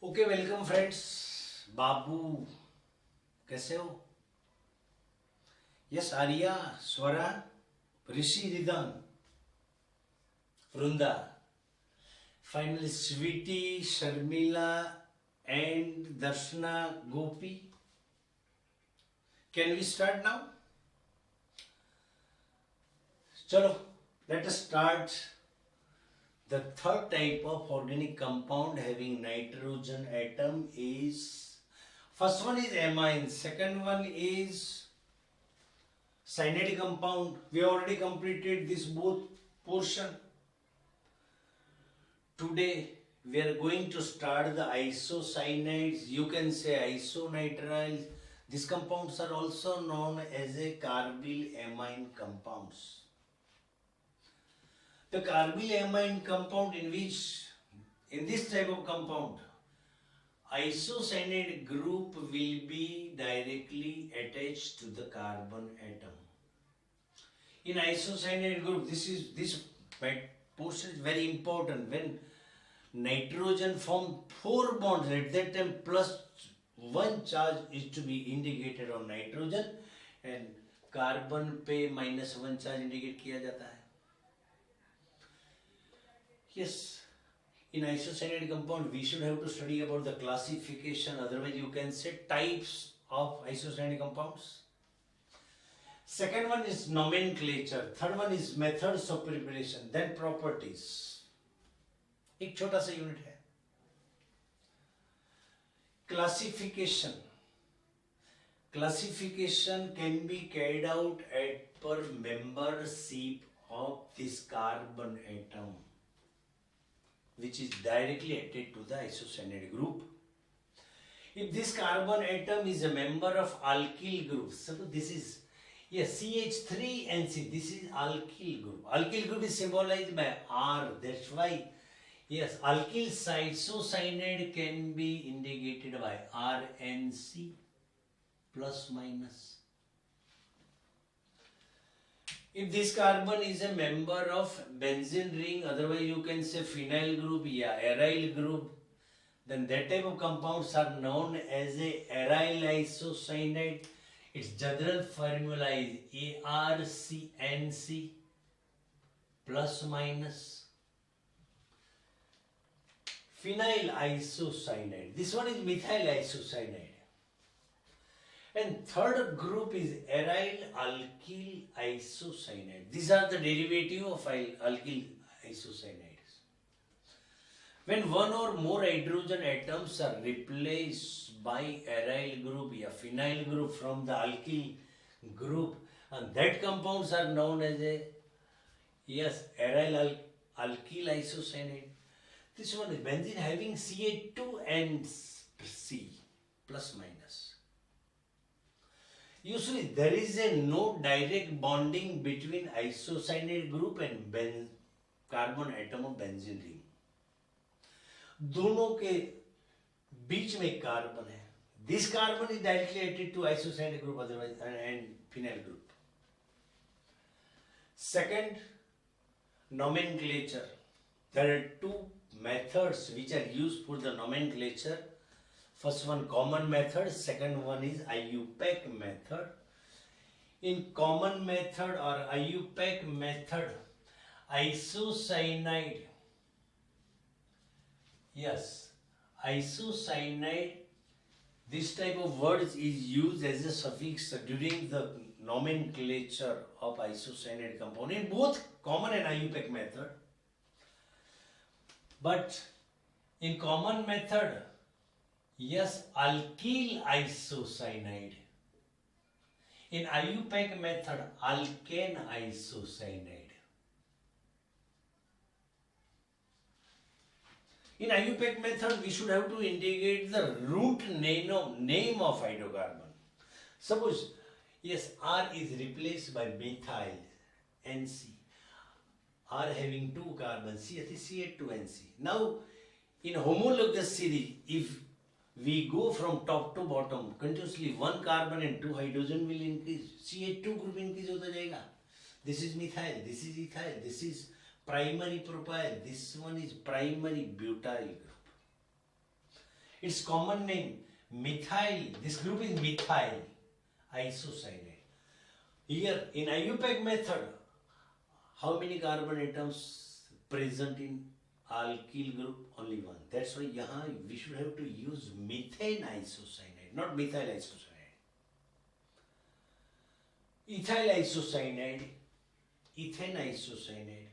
Okay welcome friends. बाबू कैसे हो? Yes Arya, Swara, Rishi, Ridham, Vrinda, finally Sweety, Sharmila and Darshana, Gopi. Can we start now? चलो let us start. The third type of organic compound having nitrogen atom is, first one is amine, second one is cyanidic compound. We already completed this both portion. Today we are going to start the isocyanides. You can say isonitriles. These compounds are also known as a carbylamine compounds. The carbylamine compound in this type of compound, isocyanide group will be directly attached to the carbon atom. In isocyanide group, this portion is very important. When nitrogen form 4 bonds, at that time plus 1 charge is to be indicated on nitrogen and carbon पे -1 charge indicate किया जाता है. Yes, in isocyanide compound we should have to study about the classification, otherwise you can say types of isocyanide compounds. Second one is nomenclature, third one is methods of preparation, then properties. एक छोटा सा unit है. Classification. Classification can be carried out at per membership of this carbon atom, which is directly attached to the isocyanide group. If this carbon atom is a member of alkyl group, so this is CH3NC, this is alkyl group. Alkyl group is symbolized by R, that's why alkyl isocyanide can be indicated by RNC plus minus. If this carbon is a member of benzene ring, otherwise you can say phenyl group, aryl group, then that type of compounds are known as a aryl isocyanide. Its general formula is ArCNC plus minus. Phenyl isocyanide, this one is methyl isocyanide. And third group is aryl alkyl isocyanide. These are the derivative of alkyl isocyanide. When one or more hydrogen atoms are replaced by aryl group or phenyl group from the alkyl group, and that compounds are known as a aryl alkyl isocyanide. This one is benzene having Ca2 and C plus minus. Usually there is no direct bonding between isocyanide group and carbon atom of benzene ring. दोनों के बीच में एक carbon है. This carbon is directly attached to isocyanide group otherwise and phenyl group. Second, nomenclature. There are two methods which are used for the nomenclature. First one common method, second one is IUPAC method. In common method or IUPAC method, isocyanide, isocyanide, this type of words is used as a suffix during the nomenclature of isocyanide compound in both common and IUPAC method. But in common method, alkyl isocyanide. In IUPAC method, alkane isocyanide. In IUPAC method, we should have to indicate the root name of hydrocarbon. Suppose, R is replaced by methyl, NC. R having 2 carbons, CH2NC. Now, in homologous series, if we go from top to bottom continuously, 1 carbon and 2 hydrogen will increase. CH2 group increase होता जाएगा. This is methyl, this is ethyl, this is primary propyl, this one is primary butyl group. Its common name methyl. This group is methyl isocyanide. Here in IUPAC method, how many carbon atoms present in alkyl group? Only one. That's why यहाँ we should have to use methane isocyanide, not methyl isocyanide. Ethyl isocyanide, ethane isocyanide.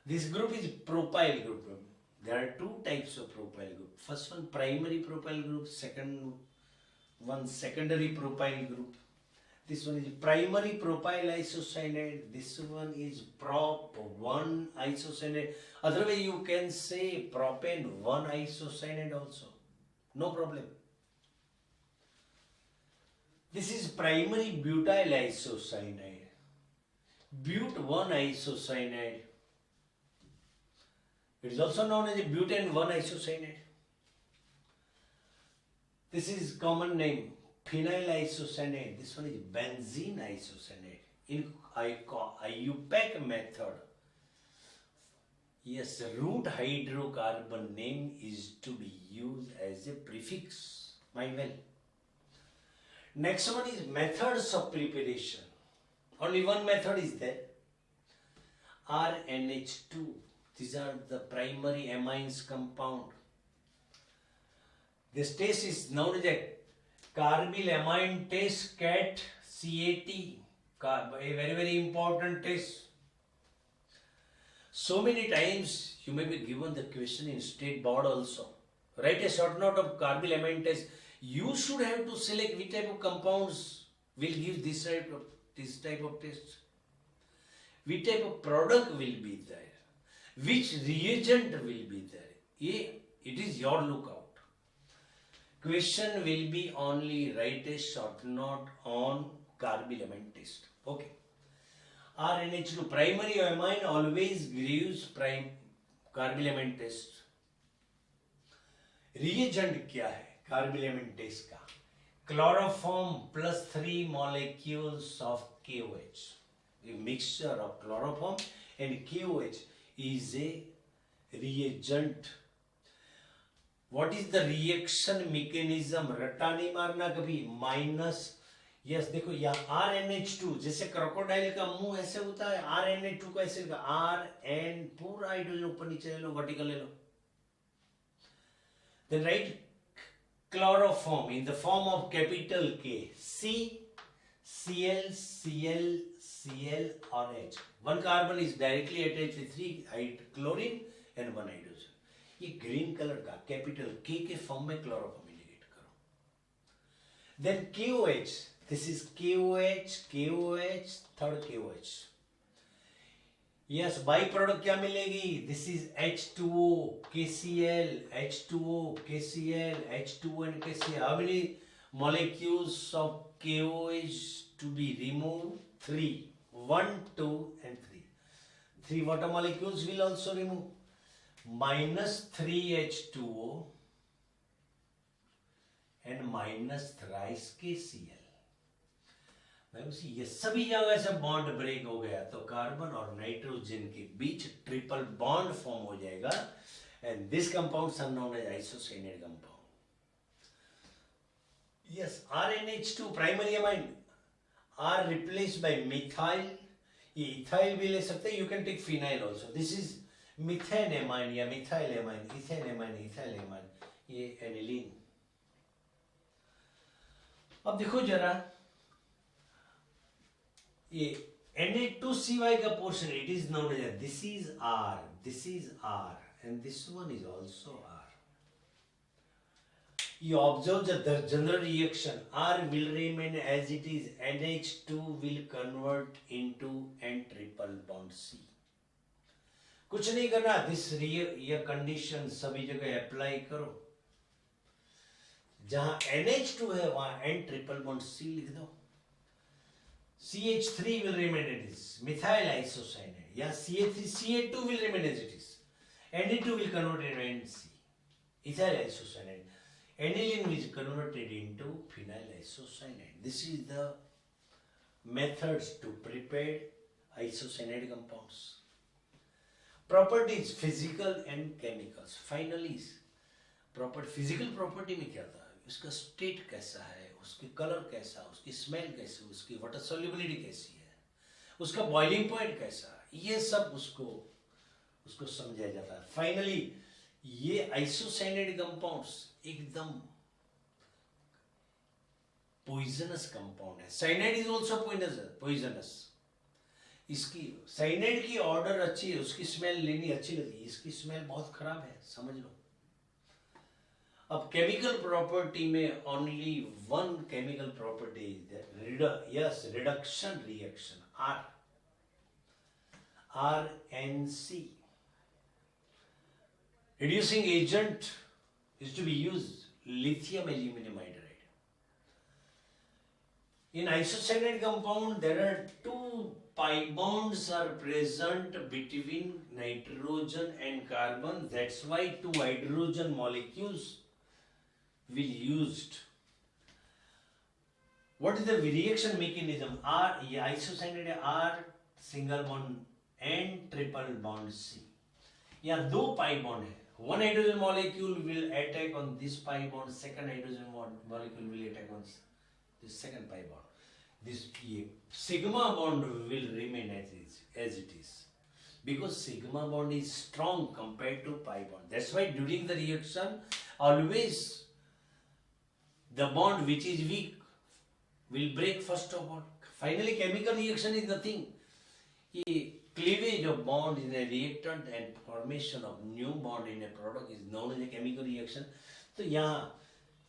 This group is propyl group. There are two types of propyl group. First one primary propyl group, second one secondary propyl group. This one is primary propyl isocyanide. This one is prop 1 isocyanide. Otherwise you can say propane 1 isocyanide also. No problem. This is primary butyl isocyanide. But 1 isocyanide. It is also known as a butane 1 isocyanide. This is common name phenyl isocyanide. This one is benzene isocyanide. In IUPAC method, yes, root hydrocarbon name is to be used as a prefix. Mind well. Next one is methods of preparation. Only one method is there. RNH2. These are the primary amines compound. This test is known as a carbyl amine test, CAT, CAT, a very, very important test. So many times you may be given the question in state board also. Write a short note of carbyl amine test. You should have to select which type of compounds will give this type of test. Which type of product will be there. Which reagent will be there. It is your lookout. Question will be only write a short note on carbyl amine test. Okay. RNH2 primary amine always gives carbyl amine test. Reagent क्या है carbyl amine test का? Chloroform plus 3 molecules of KOH. A mixture of chloroform and KOH is a reagent. What is the reaction mechanism? रट्टा नहीं मारना कभी. Minus yes देखो यहाँ RNH2 जैसे क्रोकोडाइल का मुंह ऐसे होता है. RNH2 को ऐसे लिखा RN पूरा हाइड्रोजन ऊपर नीचे ले लो, वर्टिकल ले लो. Then write chloroform in the form of capital K. C, Cl, Cl, Cl or H. One carbon is directly attached with 3 chlorine and 1 hydrogen. ये ग्रीन कलर का कैपिटल K के form में chloroform indicate करो. Then KOH. This is KOH, KOH, third KOH. Yes, by product क्या मिलेगी? This is H2O, KCl, H2O, KCl, H2O and KCl. How many molecules of KOH to be removed? 3. 1, 2 and 3. 3 water molecules will also remove. Minus 3H2O and minus thrice KCl. ये सभी जगह से bond break हो गया तो carbon और nitrogen के बीच triple bond form हो जाएगा and this compounds are known as isocyanide compound. Yes, RNH2 primary amine are replaced by methyl. ये ethyl भी ले सकते हैं. You can take phenyl also. This is मिथेनएमाइन या मिथाइलएमाइन, इथेनएमाइन, इथाइलएमाइन, ये एनिलीन. अब देखो जरा ये Na2CY का portion, it is known as this is R and this one is also R. You observe the general reaction. R will remain as it is. NH2 will convert into N triple bond C. कुछ नहीं करना. This ये condition सभी जगह apply करो. जहां NH2 है वहां N triple bond C लिख दो. CH3 will remain as it is. Methyl isocyanide. या CH2 will remain as it is. Na2 will convert into NC. Ethyl isocyanide. Aniline is converted into phenyl isocyanide. This is the methods to prepare isocyanide compounds. Properties, physical and chemicals. Finally, property, physical property में क्या था, उसका state कैसा है, उसकी colour कैसा, उसकी smell कैसी, उसकी वाटर सॉल्युबिलिटी कैसी है, उसका बॉइलिंग पॉइंट कैसा, ये सब उसको समझा जाता है। फाइनली ये आइसोसाइनेट कंपाउंड्स एकदम पॉइजनस कंपाउंड है। Cyanide is also poisonous. इसकी साइनाइड की ऑर्डर अच्छी है, उसकी स्मेल लेनी अच्छी लगती है, इसकी स्मेल बहुत खराब है, समझ लो। अब केमिकल प्रॉपर्टी में only one chemical property is reduction reaction, RNC. Reducing agent is to be used lithium aluminum hydride. In isocyanate compound, there are two pi bonds are present between nitrogen and carbon. That's why two hydrogen molecules will used. What is the reaction mechanism? Isocyanate R single bond and triple bond C. यहाँ दो pi bond है, one hydrogen molecule will attack on this pi bond, second hydrogen molecule will attack on this second pi bond. This sigma bond will remain as it is because sigma bond is strong compared to pi bond. That's why during the reaction always the bond which is weak will break first of all. Finally chemical reaction is nothing. Cleavage of bond in a reactant and formation of new bond in a product is known as a chemical reaction. तो यहाँ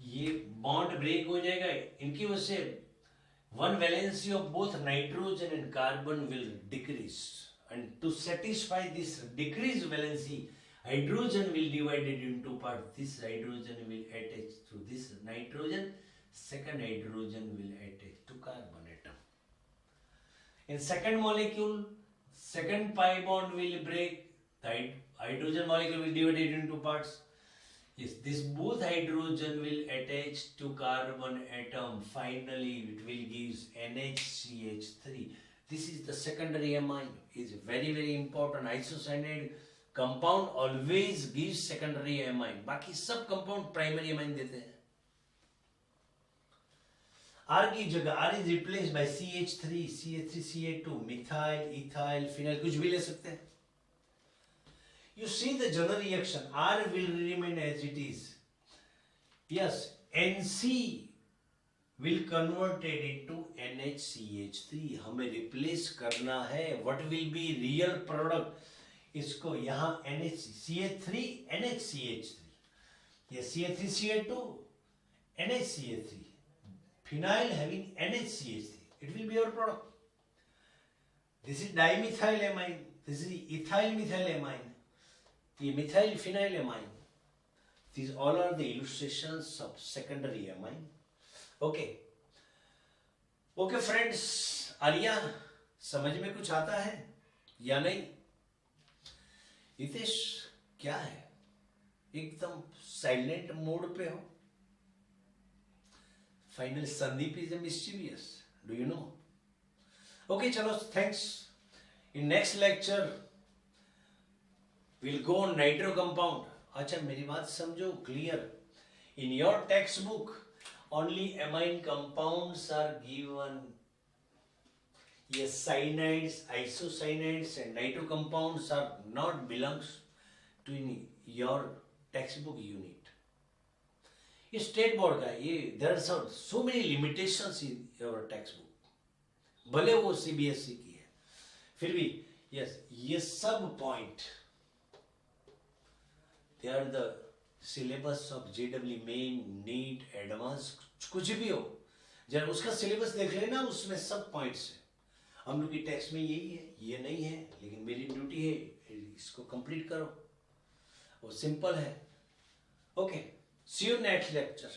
ये bond break हो जाएगा, इनकी वजह से one valency of both nitrogen and carbon will decrease, and to satisfy this decreased valency, hydrogen will divide it into parts. This hydrogen will attach to this nitrogen, second hydrogen will attach to carbon atom. In second molecule, second pi bond will break, the hydrogen molecule will divide it into parts. Yes, this both hydrogen will attach to carbon atom. Finally, it will give NHCH3. This is the secondary amine. Is very very important. Isocyanate compound always gives secondary amine. बाकी सब compound primary amine देते हैं. R की जगह R is replaced by CH3, CH3, CH2, methyl, ethyl, phenyl, कुछ भी ले सकते हैं. You see the general reaction. R will remain as it is. Yes, NC will convert it into NHCH3. हमें replace करना है. What will be real product? इसको यहाँ CH3, NHCH3. Yes, CH3, CH2, NHCH3. Phenyl having NHCH3. It will be our product. This is dimethylamine. This is ethyl methylamine. The methyl phenylamine. These all are the illustrations of secondary amine. Okay. Okay friends, Arya समझ में कुछ आता है या नहीं? हितेश क्या है? एकदम साइलेंट मोड पे हो. Finally, Sandeep is a mischievous. Do you know? Okay, chalo, thanks. In next lecture, we'll go on nitro compound. अच्छा मेरी बात समझो clear. In your textbook, only amine compounds are given. Yes, cyanides, isocyanides, and nitro compounds are not belongs to in your textbook unit. ये state board का ये there are so many limitations in your textbook, भले वो CBSE की है फिर भी yes ये सब point they are the syllabus of JW main NEET advance कुछ भी हो जब उसका सिलेबस देख लेना उसमें सब पॉइंट्स है. हम लोग की टेक्स्ट में यही है, ये नहीं है, लेकिन मेरी ड्यूटी है इसको कंप्लीट करो. वो सिंपल है. Okay, see you next lecture.